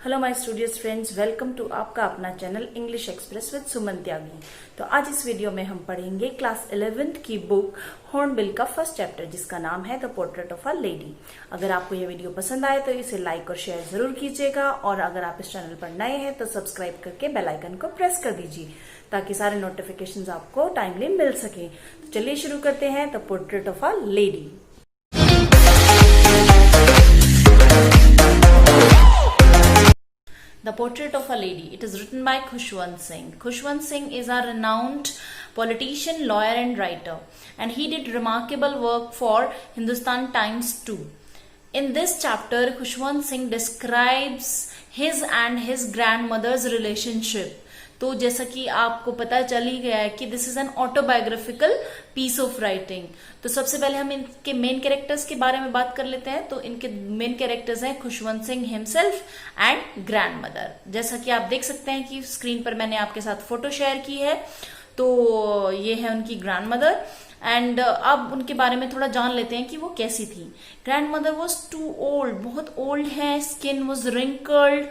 Hello my studios friends, welcome to आपका अपना channel English express with Suman Tyagi. तो आज इस वीडियो में हम पढ़ेंगे क्लास 11th की बुक हॉर्नबिल का फर्स्ट चैप्टर, जिसका नाम है the portrait of a lady. अगर आपको ये वीडियो पसंद आए तो इसे लाइक और शेयर जरूर कीजिएगा, और अगर आप इस चैनल पर नए हैं तो सब्सक्राइब करके बेल आइकन को प्रेस कर दीजिए ताकि सारे नोटिफिकेशंस आपको टाइमली मिल सके। तो चलिए शुरू करते हैं the portrait of a lady. The Portrait of a Lady. It is written by Khushwant Singh. Khushwant Singh is a renowned politician, lawyer and writer, and he did remarkable work for Hindustan Times too. In this chapter, Khushwant Singh describes his and his grandmother's relationship. तो जैसा कि आपको पता चल ही गया है कि this is an autobiographical piece of writing. तो सबसे पहले हम इनके मेन कैरेक्टर्स के बारे में बात कर लेते हैं। तो इनके मेन कैरेक्टर्स हैं Khushwant Singh himself and grandmother. जैसा कि आप देख सकते हैं कि स्क्रीन पर मैंने आपके साथ फोटो शेयर की है। तो ये है उनकी ग्रैंडमदर, एंड अब उनके बारे में थोड़ा जान लेते हैं कि वो कैसी थी। ग्रैंडमदर वॉज टू ओल्ड, बहुत ओल्ड है। Skin was wrinkled,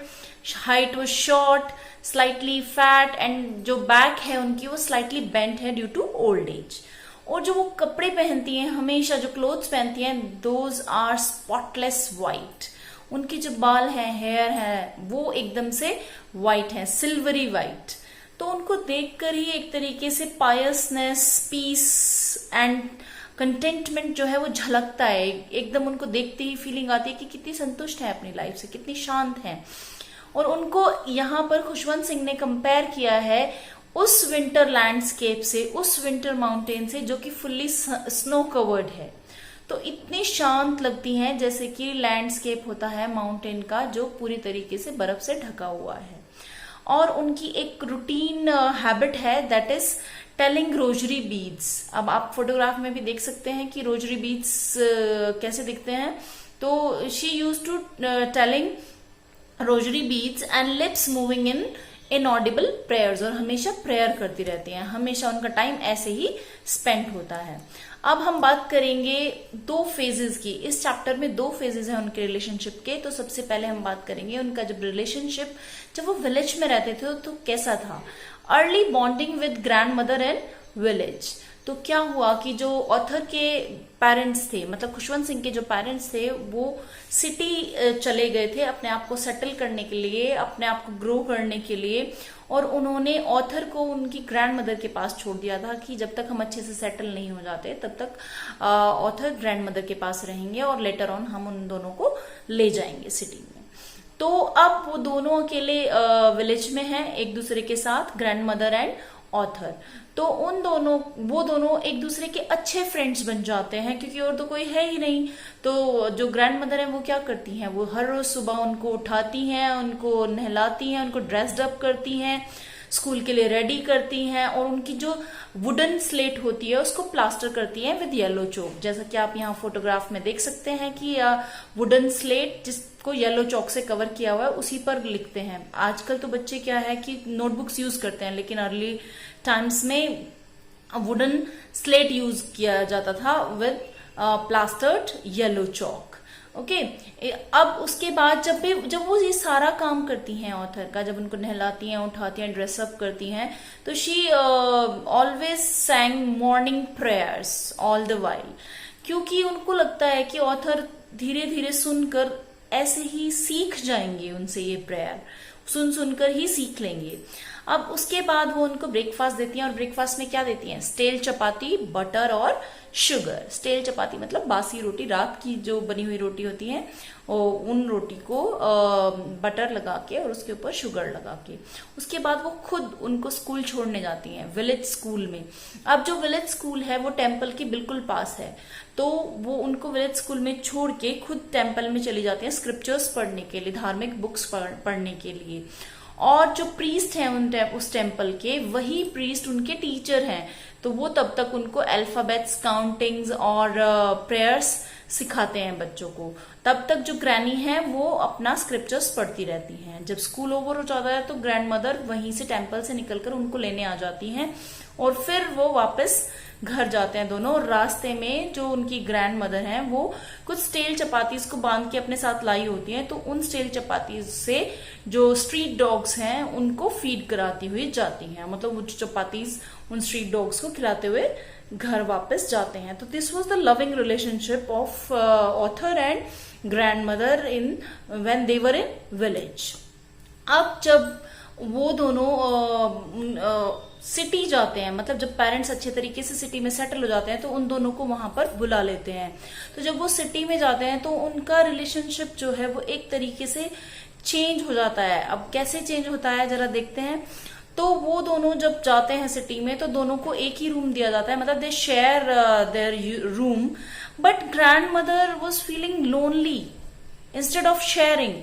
height was short, slightly fat, and जो बैक है उनकी वो स्लाइटली बेंट है ड्यू टू ओल्ड एज। और जो वो कपड़े पहनती हैं, हमेशा जो क्लोथ्स पहनती हैं, दोज आर स्पॉटलेस वाइट। उनके जो बाल हैं, हेयर है, वो एकदम से वाइट है, सिल्वरी वाइट। तो उनको देखकर ही एक तरीके से पायसनेस, पीस एंड कंटेंटमेंट जो है वो झलकता है। एकदम उनको देखते ही फीलिंग आती है कि कितनी संतुष्ट है अपनी लाइफ से, कितनी शांत है। और उनको यहाँ पर खुशवंत सिंह ने कंपेयर किया है उस विंटर लैंडस्केप से, उस विंटर माउंटेन से जो कि फुल्ली स्नो कवर्ड है। तो इतनी शांत लगती हैं जैसे कि लैंडस्केप होता है माउंटेन का, जो पूरी तरीके से बर्फ से ढका हुआ है। और उनकी एक रूटीन हैबिट है, that is telling rosary beads. अब आप फोटोग्राफ में भी देख सकते हैं कि रोजरी बीड्स कैसे दिखते हैं। तो she use to telling rosary beads and lips moving in inaudible prayers, और हमेशा प्रेयर करती रहती हैं। हमेशा उनका टाइम ऐसे ही स्पेंड होता है। अब हम बात करेंगे दो फेजेस की। इस चैप्टर में दो फेजेस हैं उनके रिलेशनशिप के। तो सबसे पहले हम बात करेंगे उनका जब रिलेशनशिप, जब वो विलेज में रहते थे तो कैसा था। Early bonding with grand mother in village. तो क्या हुआ कि जो ऑथर के पेरेंट्स थे, मतलब खुशवंत सिंह के जो पेरेंट्स थे, वो सिटी चले गए थे अपने आप को सेटल करने के लिए, अपने आप को ग्रो करने के लिए। और उन्होंने ऑथर को उनकी ग्रैंड मदर के पास छोड़ दिया था कि जब तक हम अच्छे से सेटल नहीं हो जाते तब तक ऑथर ग्रैंड मदर के पास रहेंगे, और लेटर ऑन हम उन दोनों को ले जाएंगे सिटी में। तो अब वो दोनों अकेले विलेज में हैं एक दूसरे के साथ, ग्रैंड मदर एंड ऑथर। तो वो दोनों एक दूसरे के अच्छे फ्रेंड्स बन जाते हैं, क्योंकि और तो कोई है ही नहीं। तो जो ग्रैंड मदर है वो क्या करती हैं, वो हर रोज सुबह उनको उठाती हैं, उनको नहलाती हैं, उनको ड्रेस्ड अप करती हैं, स्कूल के लिए रेडी करती हैं, और उनकी जो वुडन स्लेट होती है उसको प्लास्टर करती हैं विद येलो चौक। जैसा कि आप यहाँ फोटोग्राफ में देख सकते हैं कि वुडन स्लेट जिसको येलो चौक से कवर किया हुआ है उसी पर लिखते हैं। आजकल तो बच्चे क्या है कि नोटबुक्स यूज करते हैं, लेकिन अर्ली टाइम्स में वुडन स्लेट यूज किया जाता था with plastered yellow Chowk. Okay अब उसके बाद जब वो ये सारा काम करती हैं ऑथर का, जब उनको नहलाती हैं, उठाती हैं, ड्रेसअप करती हैं, तो she always सैंग morning prayers all the while, क्योंकि उनको लगता है कि ऑथर धीरे धीरे सुनकर ऐसे ही सीख जाएंगे, उनसे ये प्रेयर सुनकर ही सीख लेंगे। अब उसके बाद वो उनको ब्रेकफास्ट देती हैं, और ब्रेकफास्ट में क्या देती हैं, स्टेल चपाती, बटर और शुगर। स्टेल चपाती मतलब बासी रोटी, रात की जो बनी हुई रोटी होती है, उन रोटी को बटर लगा के और उसके ऊपर शुगर लगा के। उसके बाद वो खुद उनको स्कूल छोड़ने जाती हैं, विलेज स्कूल में। अब जो विलेज स्कूल है वो टेम्पल के बिल्कुल पास है, तो वो उनको विलेज स्कूल में छोड़ के खुद टेम्पल में चली जाती हैं स्क्रिप्चर्स पढ़ने के लिए, धार्मिक बुक्स पढ़ने के लिए। और जो प्रीस्ट हैं उस टेम्पल के, वही प्रीस्ट उनके टीचर हैं। तो वो तब तक उनको अल्फाबेट्स, काउंटिंग्स और प्रेयर्स सिखाते हैं बच्चों को। तब तक जो ग्रैनी है वो अपना स्क्रिप्चर्स पढ़ती रहती हैं। जब स्कूल ओवर हो जाता है तो ग्रैंड मदर वहीं से टेम्पल से निकलकर उनको लेने आ जाती हैं, और फिर वो वापस घर जाते हैं दोनों, और रास्ते में जो उनकी ग्रैंड मदर हैं वो कुछ स्टील चपातीज को बांध के अपने साथ लाई होती हैं, तो उन स्टील चपातीज से जो स्ट्रीट डॉग्स हैं उनको फीड कराती हुई जाती हैं, मतलब वो चपातीज उन स्ट्रीट डॉग्स को खिलाते हुए घर वापस जाते हैं। तो this was the loving relationship of author and grand mother in when they were in village. अब जब वो दोनों सिटी जाते हैं, मतलब जब पेरेंट्स अच्छे तरीके से सिटी में सेटल हो जाते हैं तो उन दोनों को वहां पर बुला लेते हैं। तो जब वो सिटी में जाते हैं तो उनका रिलेशनशिप जो है वो एक तरीके से चेंज हो जाता है। अब कैसे चेंज होता है जरा देखते हैं। तो वो दोनों जब जाते हैं सिटी में तो दोनों को एक ही रूम दिया जाता है, मतलब they share their room, but grandmother was feeling lonely instead of sharing,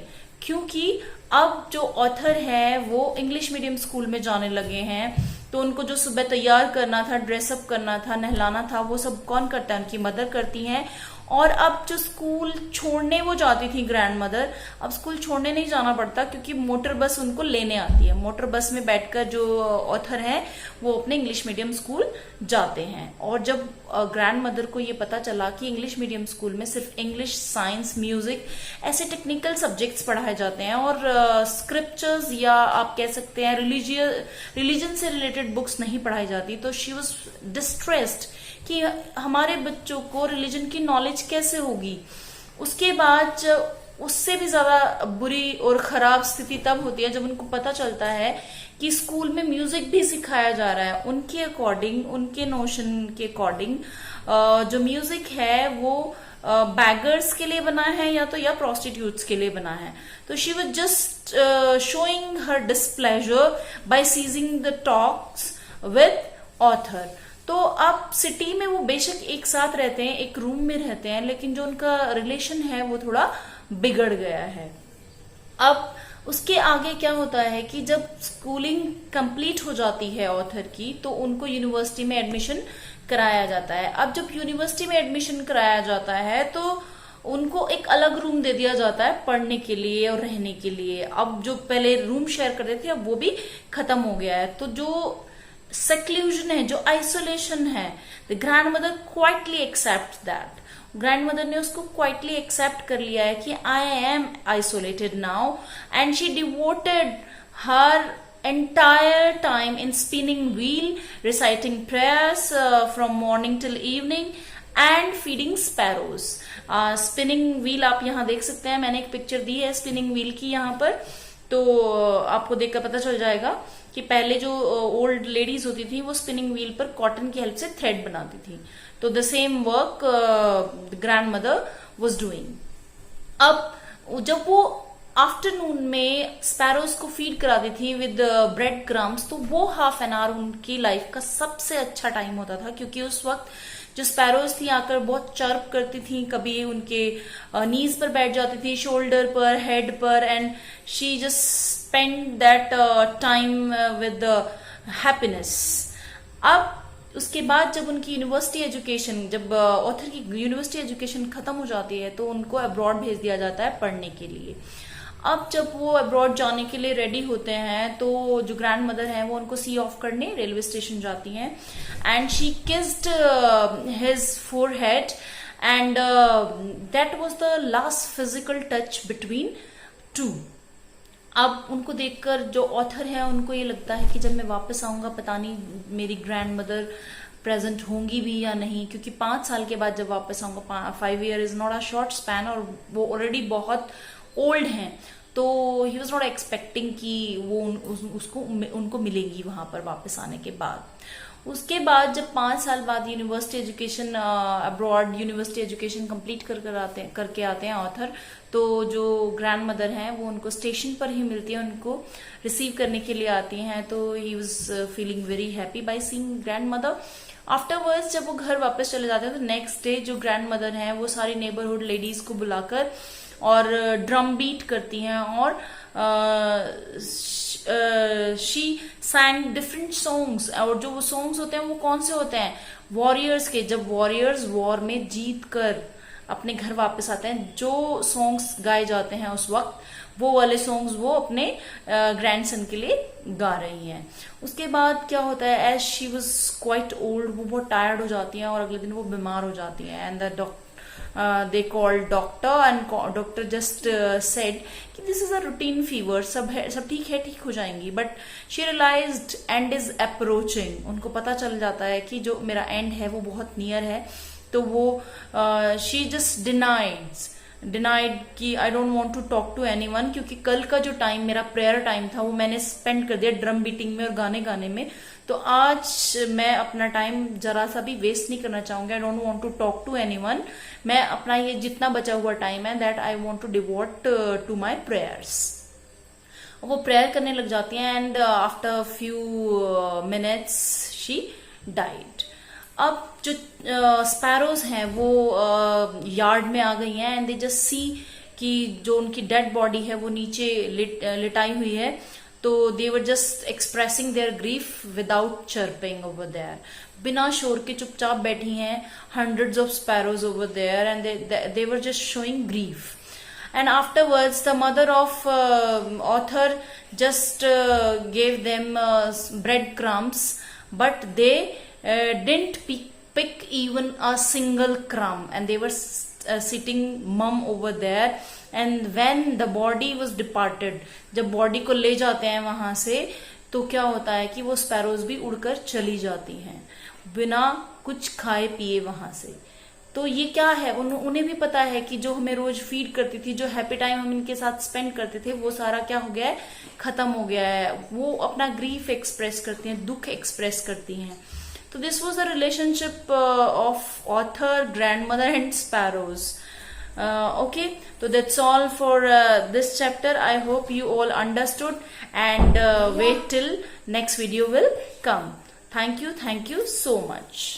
क्योंकि अब जो ऑथर है वो इंग्लिश मीडियम स्कूल में जाने लगे हैं, तो उनको जो सुबह तैयार करना था, ड्रेसअप करना था, नहलाना था, वो सब कौन करता है? उनकी मदर करती हैं। और अब जो स्कूल छोड़ने वो जाती थी ग्रैंड मदर, अब स्कूल छोड़ने नहीं जाना पड़ता क्योंकि मोटर बस उनको लेने आती है। मोटर बस में बैठकर जो ऑथर हैं वो अपने इंग्लिश मीडियम स्कूल जाते हैं। और जब ग्रैंड मदर को ये पता चला कि इंग्लिश मीडियम स्कूल में सिर्फ इंग्लिश, साइंस, म्यूजिक ऐसे टेक्निकल सब्जेक्ट्स पढ़ाए जाते हैं और स्क्रिप्चर्स या आप कह सकते हैं रिलीजन से रिलेटेड बुक्स नहीं पढ़ाई जाती, तो शी वॉज डिस्ट्रेस्ड कि हमारे बच्चों को रिलीजन की नॉलेज कैसे होगी। उसके बाद उससे भी ज्यादा बुरी और खराब स्थिति तब होती है जब उनको पता चलता है कि स्कूल में म्यूजिक भी सिखाया जा रहा है। उनके अकॉर्डिंग, उनके नोशन के अकॉर्डिंग जो म्यूजिक है वो बैगर्स के लिए बना है या प्रोस्टिट्यूट्स के लिए बना है। तो she was just showing her displeasure by ceasing the talks with author. तो अब सिटी में वो बेशक एक साथ रहते हैं, एक रूम में रहते हैं, लेकिन जो उनका रिलेशन है वो थोड़ा बिगड़ गया है। अब उसके आगे क्या होता है कि जब स्कूलिंग कंप्लीट हो जाती है ऑथर की, तो उनको यूनिवर्सिटी में एडमिशन कराया जाता है। अब जब यूनिवर्सिटी में एडमिशन कराया जाता है तो उनको एक अलग रूम दे दिया जाता है पढ़ने के लिए और रहने के लिए। अब जो पहले रूम शेयर करते थे अब वो भी खत्म हो गया है। तो जो सेक्लूजन है, जो आइसोलेशन है, the grandmother quietly accept that. Grandmother ने उसको क्वाइटली एक्सेप्ट कर लिया है कि I am isolated now, and she devoted her entire time in spinning wheel, reciting prayers from morning till evening and feeding sparrows. Spinning wheel आप यहाँ देख सकते हैं, मैंने एक पिक्चर दी है spinning wheel की यहाँ पर, तो आपको देखकर पता चल जाएगा कि पहले जो ओल्ड लेडीज होती थी वो स्पिनिंग व्हील पर कॉटन की हेल्प से थ्रेड बनाती थी। तो the same work grand mother was doing. अब जब वो आफ्टरनून में स्पैरोज को फीड कराती थी विद ब्रेड क्रम्स, तो वो हाफ एन आवर उनकी लाइफ का सबसे अच्छा टाइम होता था, क्योंकि उस वक्त जो स्पैरोज थी आकर बहुत चर्प करती थी, कभी उनके नीज पर बैठ जाती थी, शोल्डर पर, हेड पर, and she just spend that time with happiness. अब उसके बाद जब उनकी यूनिवर्सिटी एजुकेशन, जब ऑथर की यूनिवर्सिटी एजुकेशन खत्म हो जाती है तो उनको अब्रॉड भेज दिया जाता है पढ़ने के लिए। अब जब वो अब्रॉड जाने के लिए रेडी होते हैं तो जो ग्रैंड मदर है वो उनको सी ऑफ करने रेलवे स्टेशन जाती हैं, and she kissed his forehead, and that was the last physical touch between two. अब उनको देखकर जो ऑथर है उनको ये लगता है कि जब मैं वापस आऊंगा पता नहीं मेरी ग्रैंड मदर प्रेजेंट होंगी भी या नहीं, क्योंकि 5 साल के बाद जब वापस आऊंगा, 5 year is not a short span, और वो ऑलरेडी बहुत ओल्ड हैं, तो ही वॉज नॉट एक्सपेक्टिंग कि वो उनको मिलेगी वहां पर वापस आने के बाद। उसके बाद जब 5 साल बाद university education, abroad university education complete करके आते हैं ऑथर, तो जो ग्रैंड मदर हैं वो उनको स्टेशन पर ही मिलती है, उनको रिसीव करने के लिए आती हैं। तो he was feeling very happy by seeing grand mother. Afterwards जब वो घर वापस चले जाते हैं तो नेक्स्ट डे जो ग्रैंड मदर हैं वो सारी नेबरहुड लेडीज को बुलाकर और ड्रम बीट करती हैं, और शी सैंग डिफरेंट सॉन्ग्स। और जो वो सॉन्ग्स होते हैं वो कौन से होते हैं? वॉरियर्स के। जब वॉरियर्स वॉर में जीत कर अपने घर वापस आते हैं, जो सॉन्ग्स गाए जाते हैं उस वक्त वो वाले सॉन्ग्स वो अपने ग्रैंडसन के लिए गा रही हैं। उसके बाद क्या होता है, as she was quite old, वो बहुत टायर्ड हो जाती हैं और अगले दिन वो बीमार हो जाती हैं। And the they called doctor and doctor just said कि this is a routine fever, सब ठीक है, ठीक हो जाएंगी। but she realized end is approaching, उनको पता चल जाता है कि जो मेरा एंड है वो बहुत नियर है। तो वो she just denied कि I don't want to talk to anyone, क्योंकि कल का जो टाइम मेरा प्रेयर टाइम था वो मैंने स्पेंड कर दिया ड्रम बीटिंग में और गाने गाने में। तो आज मैं अपना टाइम जरा सा भी वेस्ट नहीं करना चाहूंगी। I don't want to talk to anyone. मैं अपना ये जितना बचा हुआ टाइम है that I want to devote to my prayers. वो प्रेयर करने लग जाती हैं and after few minutes she died. अब जो स्पैरोज हैं वो यार्ड में आ गई हैं एंड दे जस्ट सी कि जो उनकी डेड बॉडी है वो नीचे लिटाई हुई है। तो they were just expressing their grief without chirping over there, बिना शोर के चुपचाप बैठी हैं hundreds of sparrows over there and they were just showing grief. And afterwards, the mother of author just gave them breadcrumbs, but they didn't pick even a single crumb, and they were sitting mum over there. And when the body was departed, जब body को ले जाते हैं वहां से, तो क्या होता है कि वो स्पैरोज भी उड़कर चली जाती हैं बिना कुछ खाए पिए वहां से। तो ये क्या है, उन्हें भी पता है कि जो हमें रोज फीड करती थी, जो हैप्पी टाइम हम इनके साथ स्पेंड करते थे, वो सारा क्या हो गया है, खत्म हो गया है। वो अपना ग्रीफ एक्सप्रेस करती हैं, दुख एक्सप्रेस करती हैं। तो this was the relationship of author, grandmother and sparrows. Okay, so that's all for this chapter. I hope you all understood and wait till next video will come. Thank you so much.